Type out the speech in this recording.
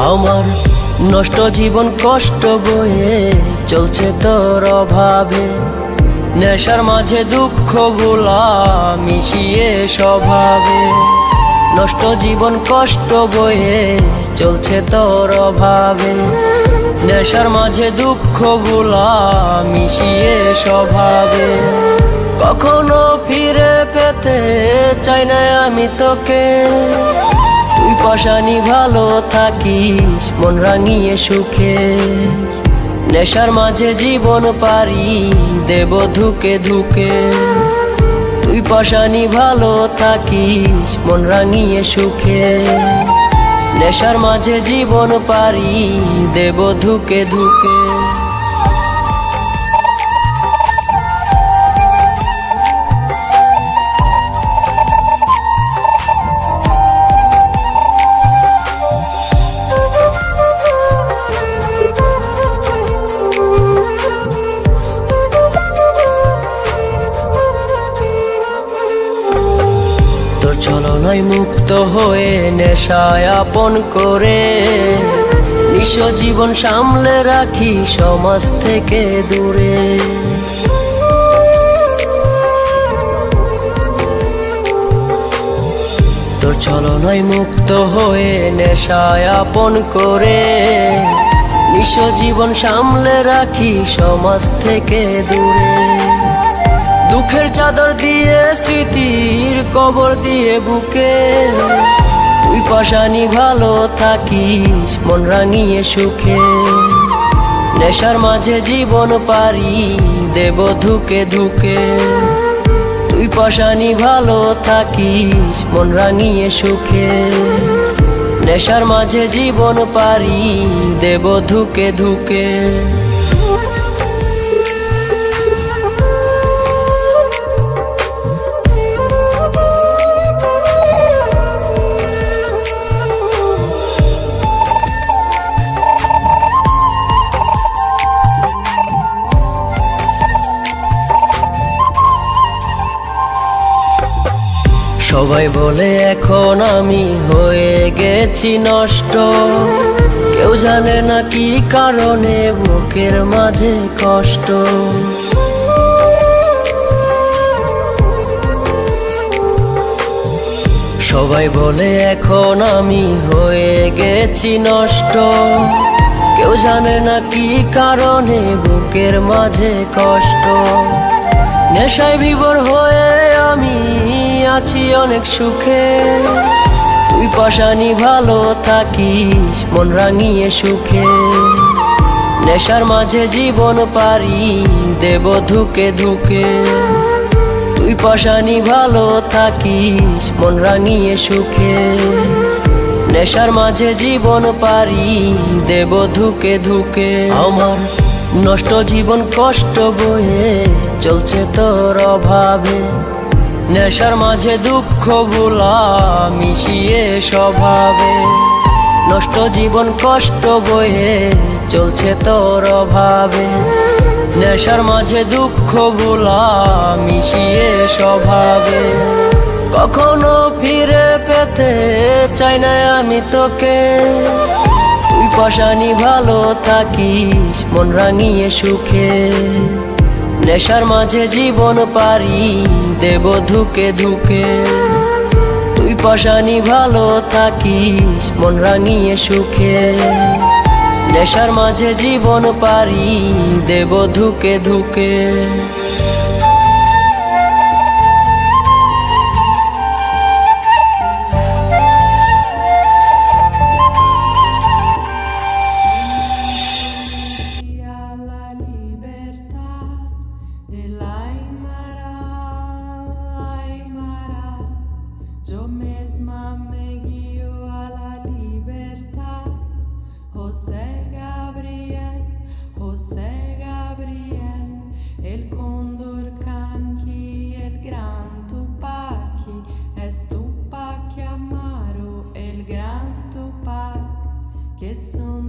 আমার নষ্ট জীবন কষ্ট বয়ে চলছে তোর অভাবে, নেশার মাঝে দুঃখ ভোলা মিশিয়ে স্বভাবে। নষ্ট জীবন কষ্ট বয়ে চলছে তোর অভাবে, নেশার মাঝে দুঃখ ভোলা মিশিয়ে স্বভাবে। কখনো ফিরে পেতে চাই না আমি তোকে, তুই পাশানি ভালো থাকিস মন রাঙিয়ে সুখে। নেশার মাঝে জীবন পারি দেব ধুকে ধুকে, তুই পাশানি ভালো থাকিস মন রাঙিয়ে সুখে। নেশার মাঝে জীবন পারি দেব ধুকে ধুকে। তোর ছলনায় মুক্ত হয়ে নেশায় আপন করে, নিঃস্ব জীবন সামলে রাখি সমাজ থেকে দূরে। তোর ছলনায় মুক্ত হয়ে নেশায় আপন করে, নিঃস্ব জীবন সামলে রাখি সমাজ থেকে দূরে। দুঃখের চাদর দিয়ে স্মৃতির কবর দিয়ে বুকে, তুই পাশানি ভালো থাকিস মন রাঙিয়ে সুখে। নেশার মাঝে জীবন পারি দেব ধুকে ধুকে, তুই পাশানি ভালো থাকিস মন রাঙিয়ে সুখে। নেশার মাঝে জীবন পারি দেব ধুকে ধুকে। সবাই বলে এখন আমি হয়ে গেছি নষ্ট, কেউ জানে না কি কারণে বুকের মাঝে কষ্ট। সবাই বলে এখন আমি হয়ে গেছি নষ্ট, কেউ জানে না কি কারণে বুকের মাঝে কষ্ট। নেশায় বিভোর হয়ে আমি আছি অনেক সুখে, তুই পাশানি ভালো থাকিস মন রাঙিয়ে সুখে। নেশার মাঝে জীবন পারি দেব ধুকে ধুকে, তুই পাশানি ভালো থাকিস মন রাঙিয়ে সুখে। নেশার মাঝে জীবন পারি দেব ধুকে ধুকে। আমার নষ্ট জীবন কষ্ট বয়ে চলছে তোর অভাবে, নেশার মাঝে দুঃখ ভোলা মিশিয়ে স্বভাবে। নষ্ট জীবন কষ্ট বয়ে চলছে তোর অভাবে, নেশার মাঝে দুঃখ ভোলা মিশিয়ে স্বভাবে। কখনো ফিরে পেতে চাই না আমি তোকে, তুই পাশানি ভালো থাকিস মন রাঙিয়ে সুখে। নেশার মাঝে জীবন পারি দেব ধুকে ধুকে, তুই পাশানি ভালো থাকিস মন রাঙিয়ে সুখে। নেশার মাঝে জীবন পারি দেব ধুকে ধুকে। Yo mesma me guío a la libertad. José Gabriel, el cóndor canqui, el gran Tupaki, es Tupac Amaru, el gran Tupac, que son